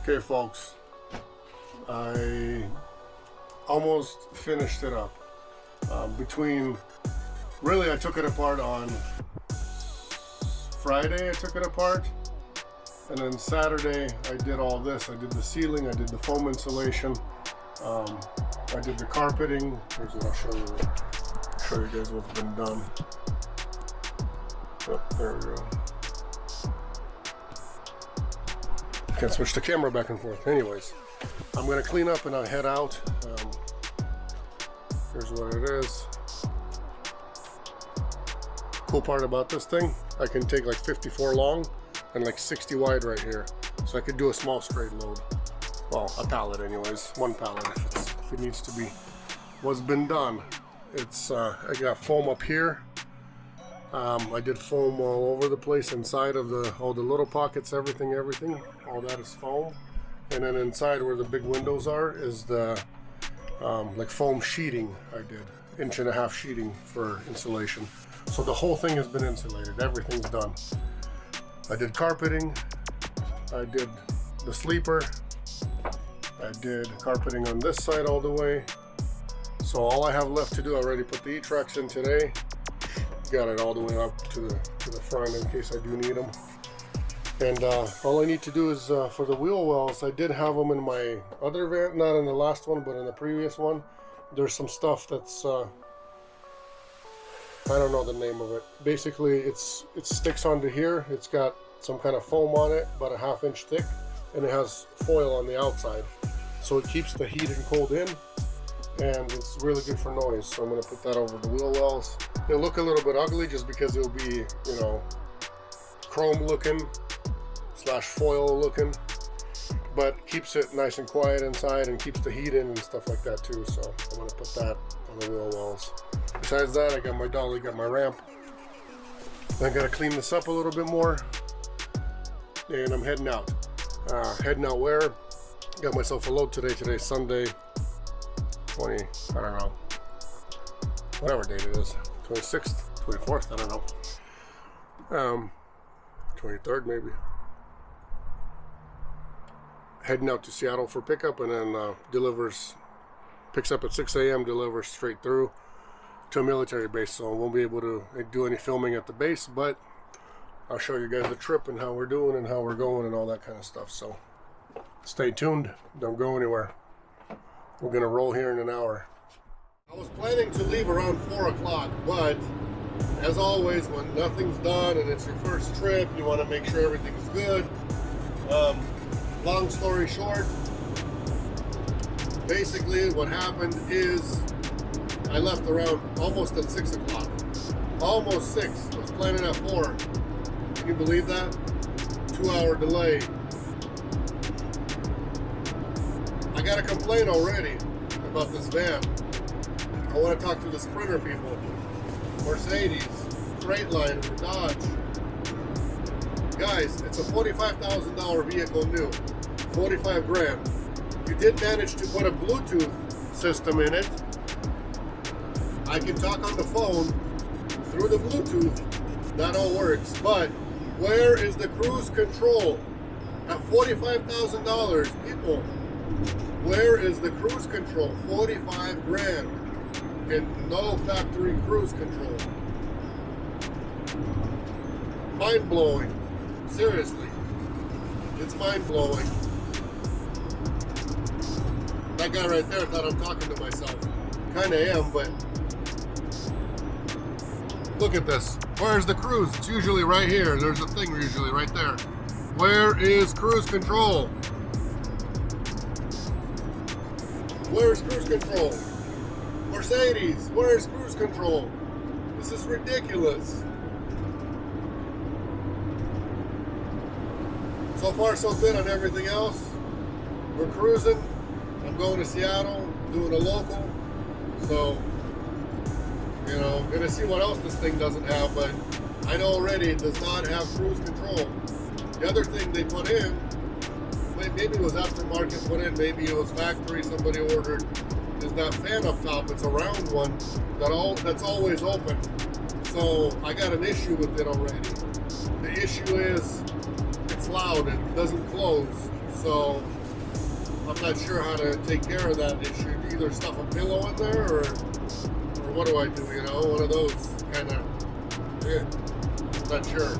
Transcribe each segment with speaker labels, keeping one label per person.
Speaker 1: Okay folks, I almost finished it up. Really I took it apart on Friday, and then Saturday I did all this. I did the ceiling, I did the foam insulation, I did the carpeting. Here's what I'll show you guys what's been done. Oh, there we go. Can't switch the camera back and forth. Anyways, I'm gonna clean up and I'll head out. Here's what it is. Cool part about this thing, I can take like 54 long and like 60 wide right here. So I could do a small straight load. Well, a pallet anyways, one pallet if it needs to be. What's been done, it's I got foam up here. I did foam all over the place inside of all the little pockets, everything, all that is foam. And then inside where the big windows are is the like foam sheeting. I did 1.5 inch sheeting for insulation. So the whole thing has been insulated, everything's done. I did carpeting, I did the sleeper, I did carpeting on this side all the way. So all I have left to do, I already put the E-tracks in today. Got it all the way up to the front in case I do need them. And all I need to do is for the wheel wells, I did have them in my other van, not in the last one, but in the previous one. There's some stuff that's, I don't know the name of it. Basically, it sticks onto here. It's got some kind of foam on it, about 1/2 inch thick, and it has foil on the outside. So it keeps the heat and cold in, and it's really good for noise. So I'm gonna put that over the wheel wells. It'll look a little bit ugly just because it'll be, you know, chrome looking / foil looking, but keeps it nice and quiet inside and keeps the heat in and stuff like that too. So I'm gonna put that on the wheel wells. Besides that, I got my dolly, got my ramp. I gotta clean this up a little bit more, and I'm heading out. Heading out where? Got myself a load today. Today's Sunday, 20, I don't know, whatever date it is, 26th, 24th, I don't know, 23rd maybe. Heading out to Seattle for pickup, and then picks up at 6 a.m, delivers straight through to a military base. So I won't be able to do any filming at the base, but I'll show you guys the trip and how we're doing and how we're going and all that kind of stuff. So stay tuned, don't go anywhere. We're gonna roll here in an hour. I was planning to leave around 4 o'clock, but as always, when nothing's done and it's your first trip, you want to make sure everything's good. Long story short, basically what happened is I left around almost at 6 o'clock. Almost 6. I was planning at 4. Can you believe that? 2-hour delay. I got a complaint already about this van. I want to talk to the Sprinter people. Mercedes, Freightliner, Dodge. Guys, it's a $45,000 vehicle new. 45 grand. You did manage to put a Bluetooth system in it. I can talk on the phone through the Bluetooth. That all works. But where is the cruise control? At $45,000, people, where is the cruise control? 45 grand. And no factory cruise control. Mind blowing. Seriously. It's mind blowing. That guy right there thought I'm talking to myself. Kinda am, but look at this. Where's the cruise? It's usually right here. There's a thing usually right there. Where is cruise control? Where's cruise control? Mercedes, where's cruise control? This is ridiculous. So far so good on everything else. We're cruising. I'm going to Seattle, doing a local. So, you know, gonna see what else this thing doesn't have, but I know already it does not have cruise control. The other thing they put in, maybe it was aftermarket put in, maybe it was factory somebody ordered, is that fan up top. It's a round one that's always open. So I got an issue with it already. The issue is it's loud and it doesn't close. So I'm not sure how to take care of that issue. Either stuff a pillow in there, or what do I do? You know, one of those kind of. Not sure.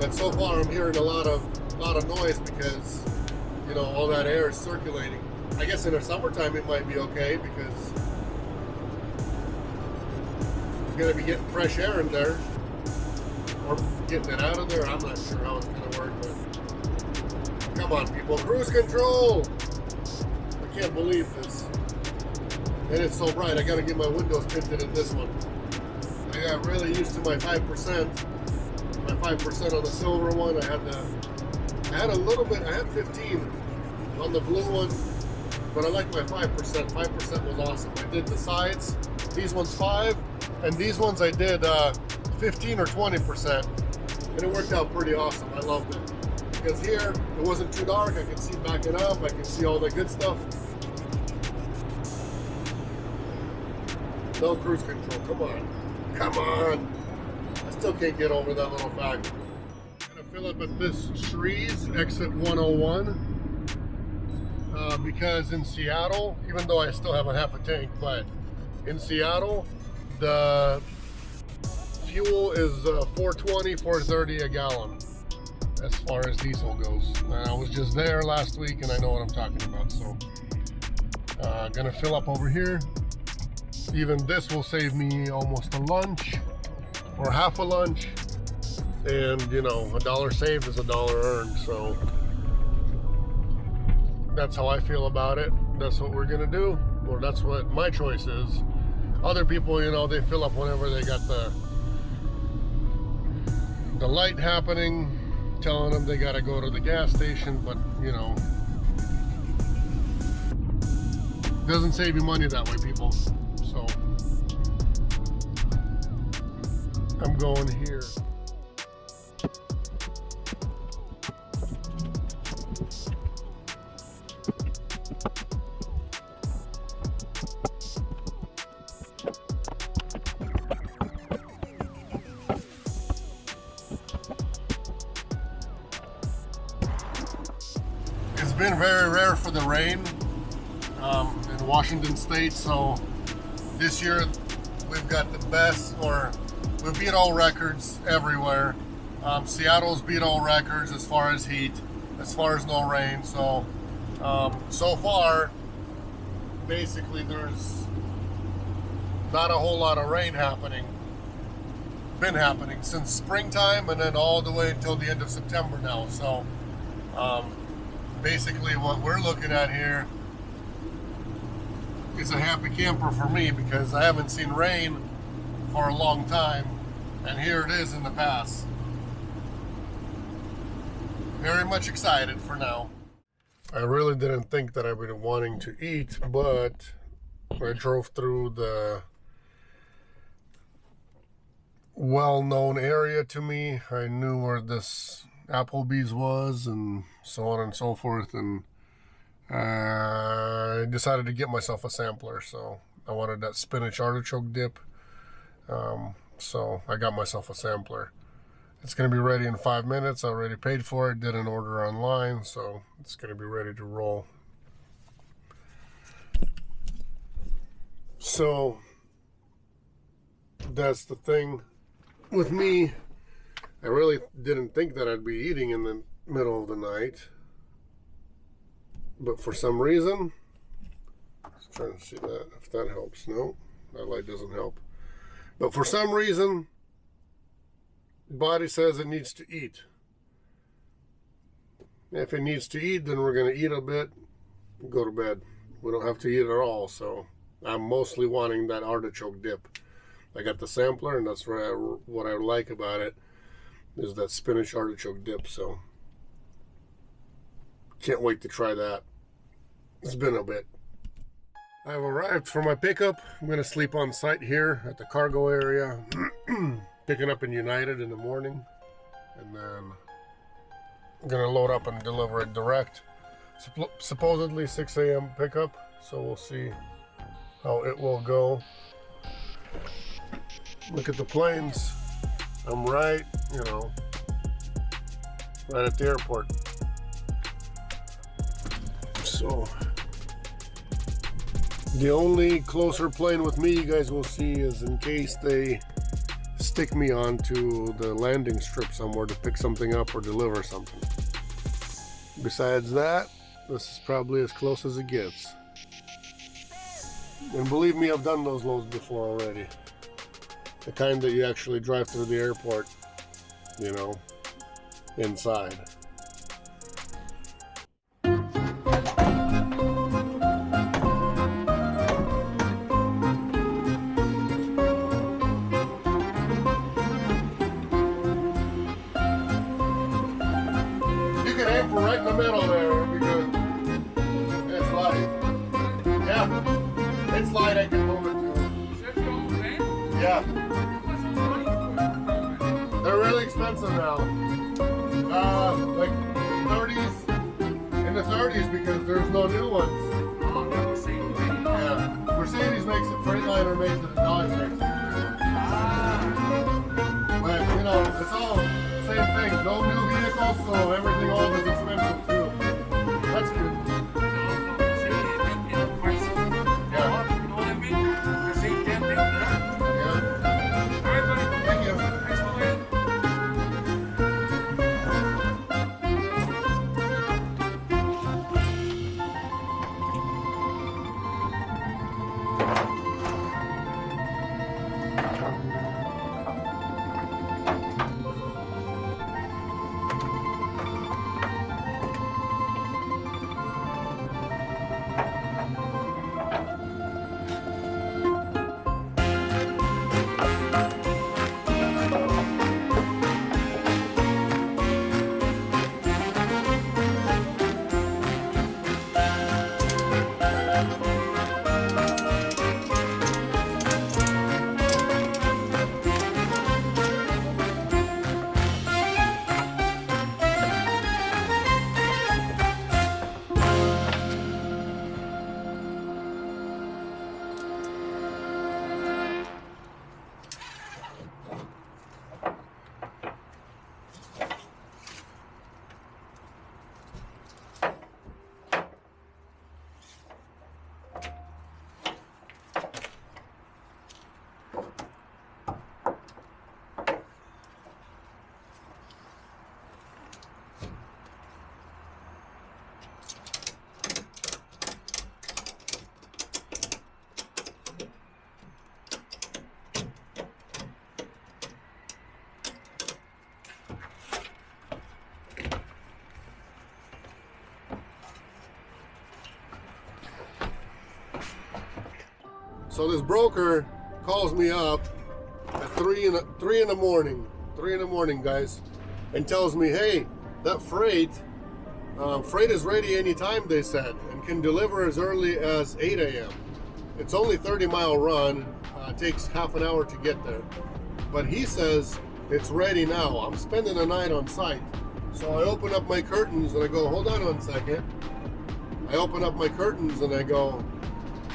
Speaker 1: But so far, I'm hearing a lot of noise because, you know, all that air is circulating. I guess in the summertime it might be okay because you're going to be getting fresh air in there, or getting it out of there. I'm not sure how it's going to work, but come on, people, cruise control. I can't believe this, and it's so bright. I got to get my windows tinted in this one. I got really used to my 5%. My 5% on the silver one. I had a little bit. I had 15 on the blue one, but I like my 5%. 5% was awesome. I did the sides. These ones 5, and these ones I did 15 or 20%, and it worked out pretty awesome. I loved it because here it wasn't too dark. I could see backing up. I could see all the good stuff. No cruise control. Come on. Come on. I still can't get over that little fact. I'm gonna fill up at this Shrees, exit 101, because in Seattle, even though I still have a half a tank, but in Seattle, the fuel is $4.20, $4.30 a gallon as far as diesel goes. And I was just there last week and I know what I'm talking about, so gonna fill up over here. Even this will save me almost a lunch or half a lunch, and you know, $1 saved is $1 earned. So that's how I feel about it. That's what we're gonna do, or that's what my choice is. Other people, you know, they fill up whenever they got the light happening, telling them they gotta go to the gas station, but you know, doesn't save you money that way, people. So I'm going here. It's been very rare for the rain in Washington State, so this year we've got the best, or we beat all records everywhere. Seattle's beat all records as far as heat, as far as no rain. So, so far, basically there's not a whole lot of rain happening. Been happening since springtime and then all the way until the end of September now. So, basically what we're looking at here is a happy camper for me because I haven't seen rain for a long time, and here it is in the pass. Very much excited for now. I really didn't think that I'd be wanting to eat, but I drove through the well-known area to me. I knew where this Applebee's was and so on and so forth, and I decided to get myself a sampler. So I wanted that spinach artichoke dip. So I got myself a sampler. It's going to be ready in 5 minutes. I already paid for it, did an order online, so it's going to be ready to roll. So that's the thing with me. I really didn't think that I'd be eating in the middle of the night, but for some reason, just trying to see that if that helps. No, that light doesn't help. But for some reason, the body says it needs to eat. If it needs to eat, then we're going to eat a bit, go to bed. We don't have to eat at all. So I'm mostly wanting that artichoke dip. I got the sampler, and that's what I like about it, is that spinach artichoke dip. So can't wait to try that. It's been a bit. I've arrived for my pickup. I'm going to sleep on site here at the cargo area. Picking up in United in the morning. And then I'm going to load up and deliver it direct. Supposedly 6 a.m. pickup. So we'll see how it will go. Look at the planes. I'm right, right at the airport. So the only closer plane with me you guys will see is in case they stick me onto the landing strip somewhere to pick something up or deliver something. Besides that, this is probably as close as it gets. And believe me, I've done those loads before already. The kind that you actually drive through the airport, you know, inside. You can aim for right in the middle there, it'll be good. It's light. Yeah, it's light, I can move it to. Yeah. They're really expensive now. Like 30s, in the 30s because there's no new ones. Yeah. Mercedes makes it, Freightliner makes it, and Dodge makes it. But, you know, it's all the same thing. No new vehicles, so everything all is expensive too. That's good. So this broker calls me up at 3 in the morning, guys, and tells me, hey, that freight is ready anytime, they said, and can deliver as early as 8 a.m. It's only 30-mile run, takes half an hour to get there. But he says it's ready now. I'm spending the night on site. So I open up my curtains and I go, hold on 1 second. I open up my curtains and I go,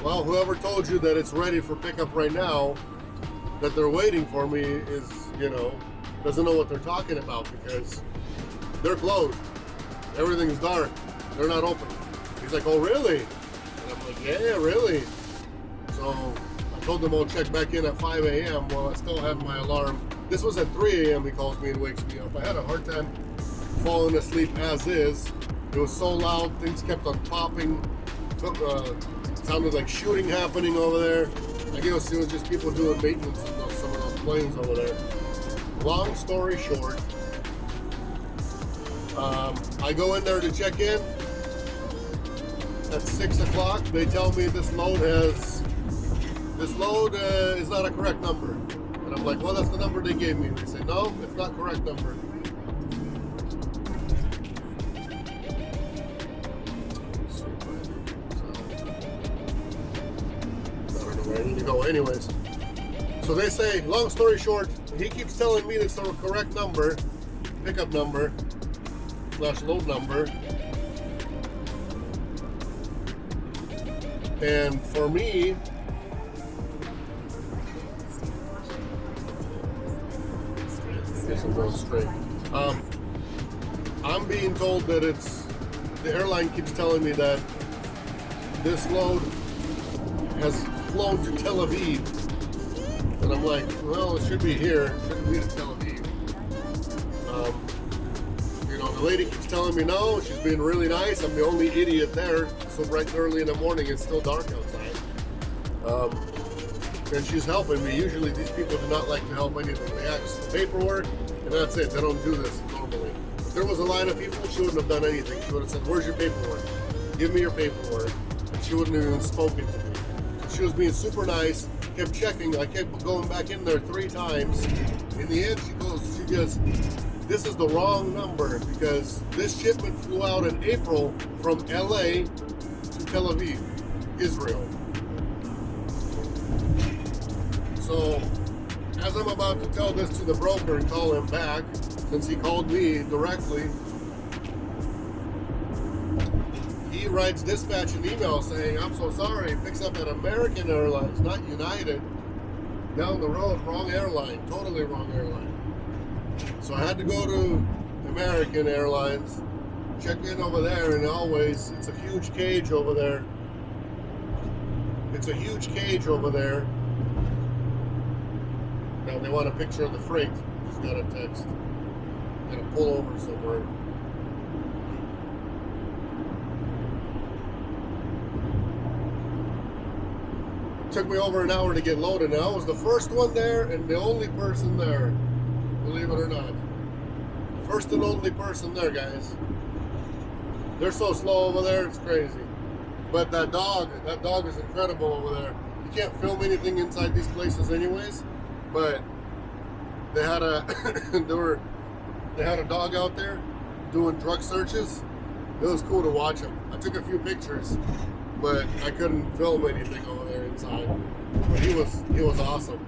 Speaker 1: well, whoever told you that it's ready for pickup right now, that they're waiting for me is, you know, doesn't know what they're talking about because they're closed. Everything's dark. They're not open. He's like, oh, really? And I'm like, yeah, really. So I told them I'll check back in at 5 a.m. Well, I still had my alarm. This was at 3 a.m. he calls me and wakes me up. I had a hard time falling asleep as is. It was so loud. Things kept on popping. Sounded like shooting happening over there. I guess it was just people doing maintenance on some of those planes over there. Long story short, I go in there to check in at 6 o'clock. They tell me this load is not a correct number. And I'm like, well, that's the number they gave me. They say, no, it's not correct number. I need to go anyways. So they say, long story short, he keeps telling me it's the correct number, pickup number, / load number. And for me, I guess I'm going straight. I'm being told that it's the airline keeps telling me that this load has flown to Tel Aviv. And I'm like, well, it should be here. It shouldn't be to Tel Aviv. You know, the lady keeps telling me no, she's being really nice. I'm the only idiot there. So bright and early in the morning, it's still dark outside. And she's helping me. Usually these people do not like to help anything. They ask for paperwork, and that's it. They don't do this normally. If there was a line of people, she wouldn't have done anything. She would have said, where's your paperwork? Give me your paperwork. And she wouldn't have even spoken to me. She was being super nice, kept checking. I kept going back in there 3 times. In the end, she goes, this is the wrong number because this shipment flew out in April from LA to Tel Aviv, Israel. So, as I'm about to tell this to the broker and call him back, since he called me directly, he writes dispatch an email saying, I'm so sorry, picks up at American Airlines, not United. Down the road, wrong airline, totally wrong airline. So I had to go to American Airlines, check in over there, and always, it's a huge cage over there. It's a huge cage over there. Now they want a picture of the freight. Just got a text. Gotta pull over somewhere. It took me over an hour to get loaded, and I was the first one there and the only person there. Believe it or not. First and only person there, guys. They're so slow over there, it's crazy. But that dog is incredible over there. You can't film anything inside these places anyways. But they had a they had a dog out there doing drug searches. It was cool to watch him. I took a few pictures, but I couldn't film anything over there inside. But he was awesome.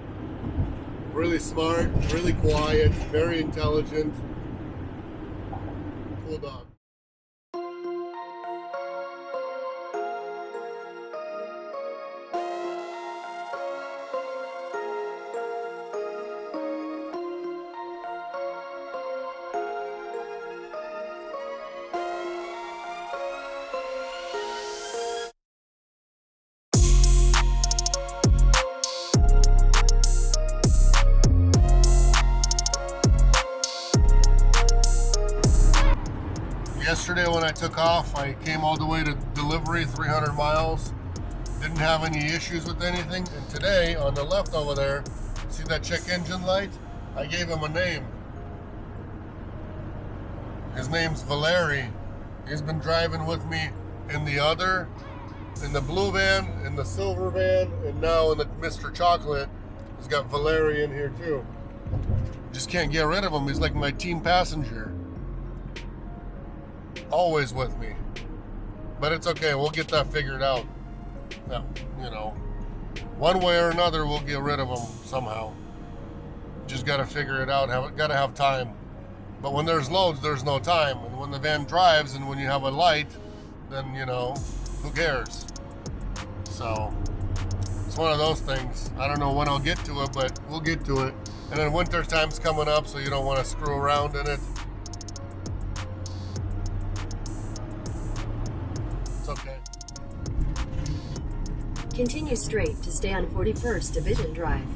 Speaker 1: Really smart, really quiet, very intelligent. Cool dog. Yesterday when I took off, I came all the way to delivery, 300 miles. Didn't have any issues with anything. And today, on the left over there, see that check engine light? I gave him a name. His name's Valery. He's been driving with me in the blue van, in the silver van, and now in the Mr. Chocolate. He's got Valery in here too. Just can't get rid of him. He's like my team passenger. Always with me. But it's okay, we'll get that figured out. Yeah, you know, one way or another we'll get rid of them somehow. Just gotta figure it out, gotta have time. But when there's loads, there's no time. And when the van drives and when you have a light, then, you know, who cares? So, it's one of those things. I don't know when I'll get to it, but we'll get to it. And then winter time's coming up, so you don't want to screw around in it. It's okay.
Speaker 2: Continue straight to stay on 41st Division Drive.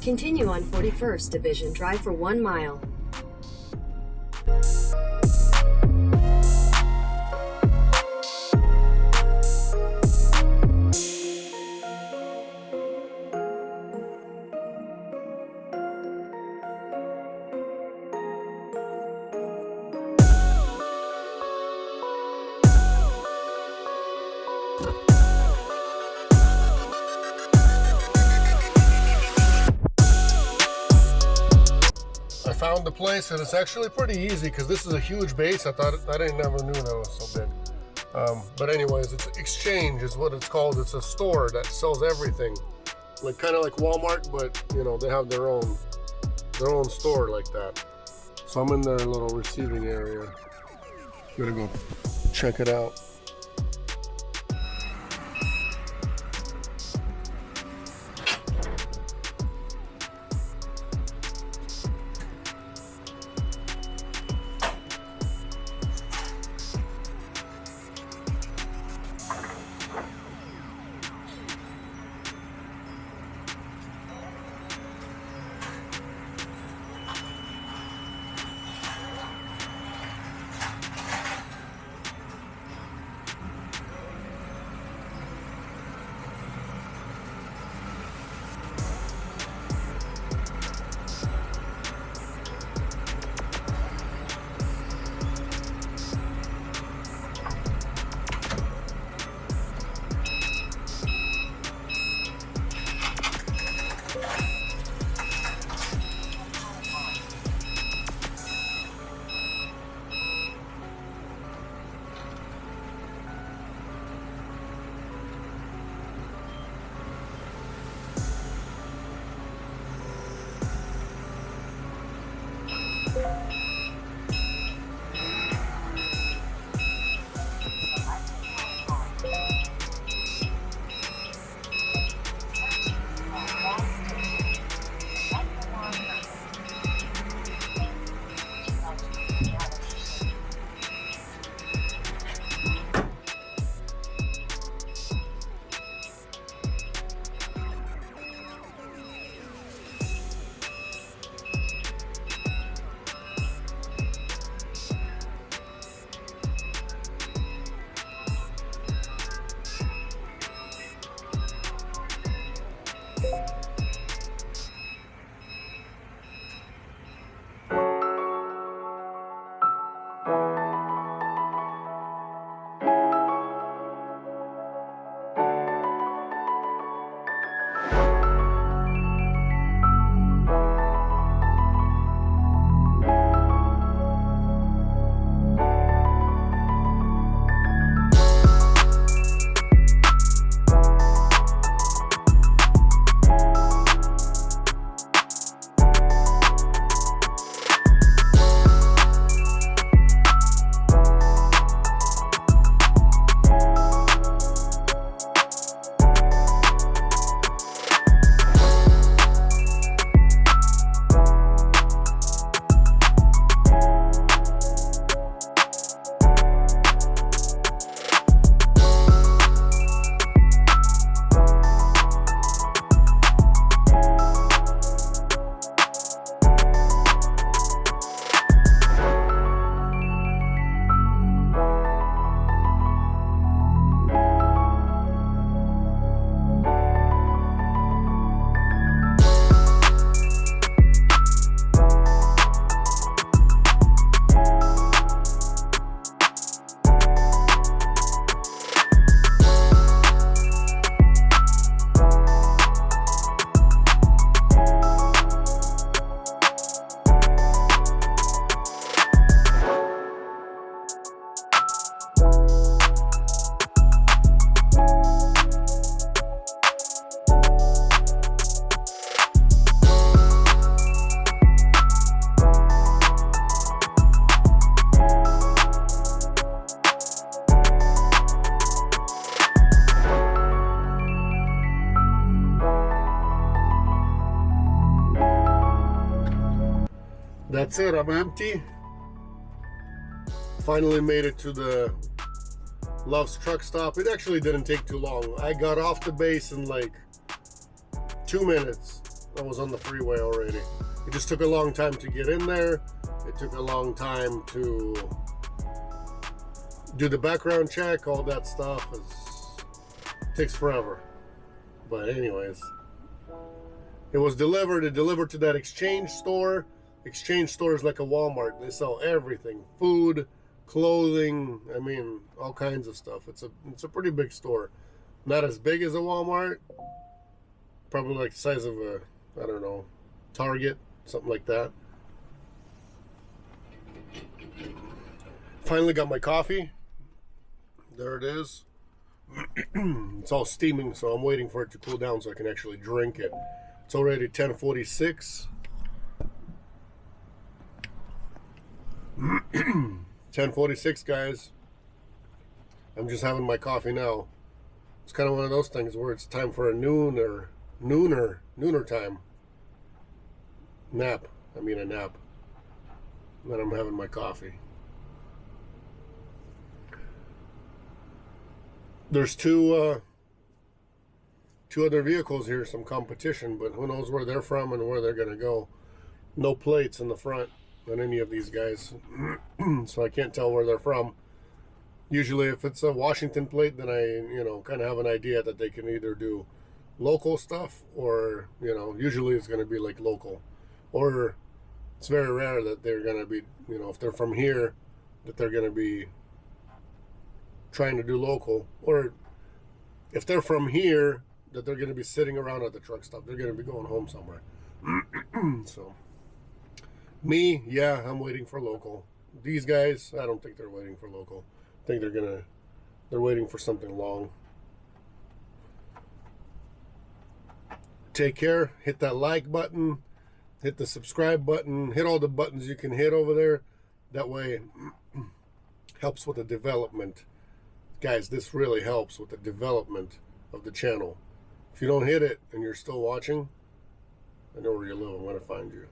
Speaker 2: Continue on 41st Division Drive for 1 mile.
Speaker 1: Found the place, and it's actually pretty easy because this is a huge base. I never knew that it was so big. But anyways, it's Exchange is what it's called. It's a store that sells everything, like kind of like Walmart, but you know, they have their own store like that. So I'm in their little receiving area. Gonna go check it out. That's it, I'm empty. Finally made it to the Love's truck stop. It actually didn't take too long. I got off the base in like 2 minutes. I was on the freeway already. It just took a long time to get in there. It took a long time to do the background check, all that stuff. Takes forever. But anyways, it was delivered. It delivered to that exchange store. Exchange store is like a Walmart. They sell everything: food, clothing, I mean, all kinds of stuff. It's a pretty big store. Not as big as a Walmart. Probably like the size of a, I don't know, Target, something like that. Finally got my coffee. There it is. It's all steaming, so I'm waiting for it to cool down so I can actually drink it. It's already 10:46. 10:46, guys. I'm just having my coffee now. It's kind of one of those things where it's time for a nooner time nap. I mean a nap. And then I'm having my coffee. There's two other vehicles here, some competition, but who knows where they're from and where they're gonna go. No plates in the front on any of these guys, so I can't tell where they're from. Usually if it's a Washington plate, then I kind of have an idea that they can either do local stuff or usually it's going to be like local, or it's very rare that they're going to be if they're from here that they're going to be trying to do local, or if they're from here that they're going to be sitting around at the truck stop. They're going to be going home somewhere. So me, yeah, I'm waiting for local. These guys, I don't think they're waiting for local. I think they're waiting for something long. Take care. Hit that like button. hit the subscribe button, hit all the buttons you can hit over there. That way, helps with the development. Guys, this really helps with the development of the channel. If you don't hit it and you're still watching, I know where you live. I'm going to find you.